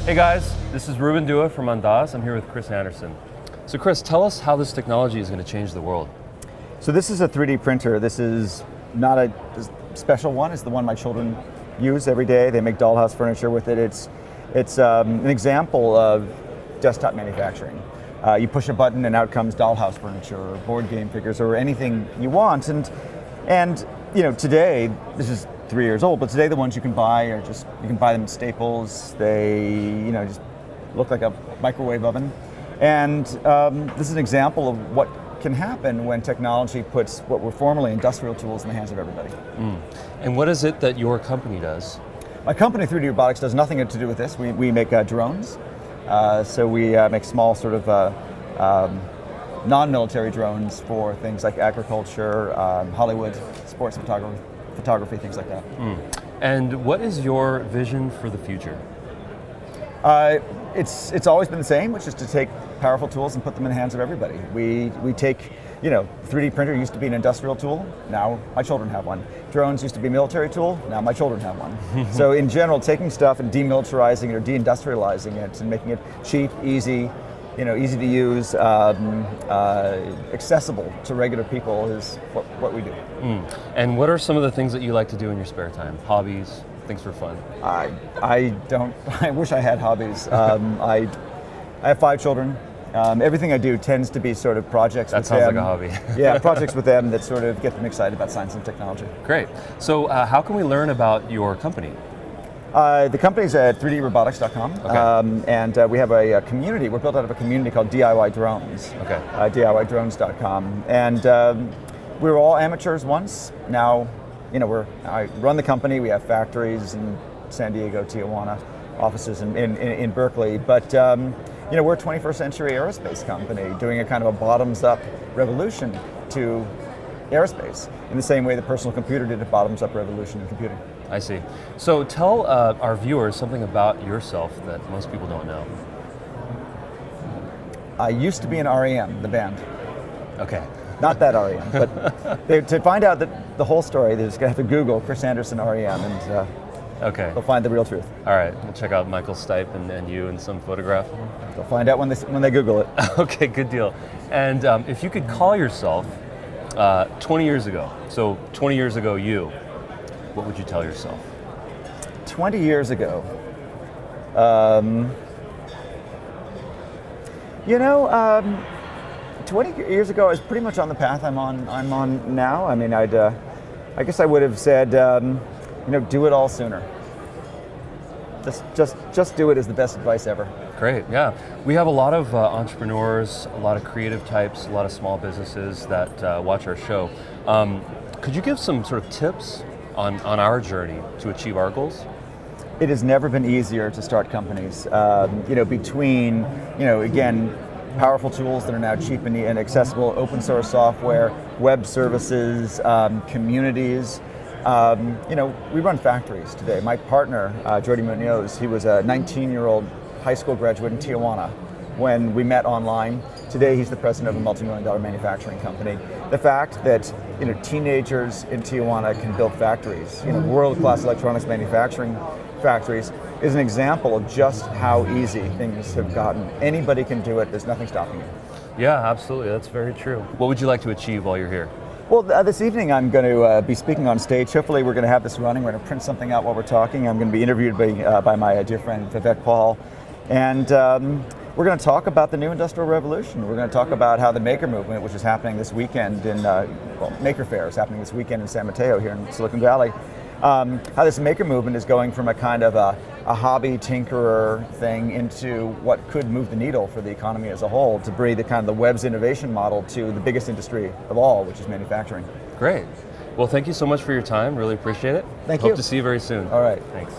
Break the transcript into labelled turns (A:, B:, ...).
A: Hey guys, this is Ruben Dua from Indus. I'm here with Chris Anderson. So Chris, tell us how this technology is going to change the world.
B: So this is a 3D printer. This is not a special one. It's the one my children use every day. They make dollhouse furniture with it. It's an example of desktop manufacturing. You push a button and out comes dollhouse furniture or board game figures or anything you want. And you know, today, this is 3 years old, but today the ones you can buy are just, you can buy them at Staples. They just look like a microwave oven. And this is an example of what can happen when technology puts what were formerly industrial tools in the hands of everybody.
A: And what is it that your company does?
B: My company, 3D Robotics, does nothing to do with this. We make drones. So we make small sort of non-military drones for things like agriculture, Hollywood, sports photography, things like that.
A: And what is your vision for the future?
B: It's always been the same, which is to take powerful tools and put them in the hands of everybody. We take, 3D printer used to be an industrial tool, now my children have one. Drones used to be a military tool, now my children have one. So in general, taking stuff and demilitarizing it or deindustrializing it and making it cheap, easy, easy to use, accessible to regular people is what we do.
A: And what are some of the things that you like to do in your spare time? Hobbies, things for fun?
B: I wish I had hobbies. I have 5 children. Everything I do tends to be sort of projects with them.
A: That sounds like a hobby.
B: Yeah, projects with them that sort of get them excited about science and technology.
A: Great. So how can we learn about your company?
B: The company's at 3drobotics.com,
A: Okay.
B: And we have a community. We're built out of a community called DIY Drones,
A: Okay.
B: DIYdrones.com. And we were all amateurs once. Now, I run the company. We have factories in San Diego, Tijuana, offices in Berkeley. But we're a 21st century aerospace company doing a kind of a bottoms-up revolution to aerospace in the same way the personal computer did a bottoms-up revolution in computing.
A: I see. So tell our viewers something about yourself that most people don't know.
B: I used to be in REM, the band.
A: Okay.
B: Not that REM, but to find out that the whole story, they're just going to have to Google Chris Anderson REM and
A: Okay.
B: they'll find the real truth.
A: All right, we'll check out Michael Stipe and you in some photograph.
B: They'll find out when they Google it.
A: Okay, good deal. And if you could call yourself 20 years ago, so 20 years ago what would you tell yourself?
B: 20 years ago, 20 years ago I was pretty much on the path I'm on now. I mean, I guess I would have said, do it all sooner. Just do it is the best advice ever.
A: Great, yeah. We have a lot of entrepreneurs, a lot of creative types, a lot of small businesses that watch our show. Could you give some sort of tips on our journey to achieve our goals?
B: It has never been easier to start companies. Between, again, powerful tools that are now cheap and accessible, open source software, web services, communities. We run factories today. My partner, Jordi Munoz, he was a 19-year-old high school graduate in Tijuana when we met online. Today he's the president of a multi-million-dollar manufacturing company. The fact that teenagers in Tijuana can build factories, world-class electronics manufacturing factories, is an example of just how easy things have gotten. Anybody can do it. There's nothing stopping you.
A: Yeah, absolutely. That's very true. What would you like to achieve while you're here?
B: Well, this evening I'm going to be speaking on stage. Hopefully we're going to have this running. We're going to print something out while we're talking. I'm going to be interviewed by my dear friend Vivek Paul. And we're going to talk about the new industrial revolution. We're going to talk about how the maker movement, which is happening this weekend in, Maker Fair is happening this weekend in San Mateo here in Silicon Valley, how this maker movement is going from a kind of a hobby tinkerer thing into what could move the needle for the economy as a whole, to bring the kind of the web's innovation model to the biggest industry of all, which is manufacturing.
A: Great. Well, thank you so much for your time. Really appreciate it.
B: Thank you.
A: Hope to see you very soon.
B: All right.
A: Thanks.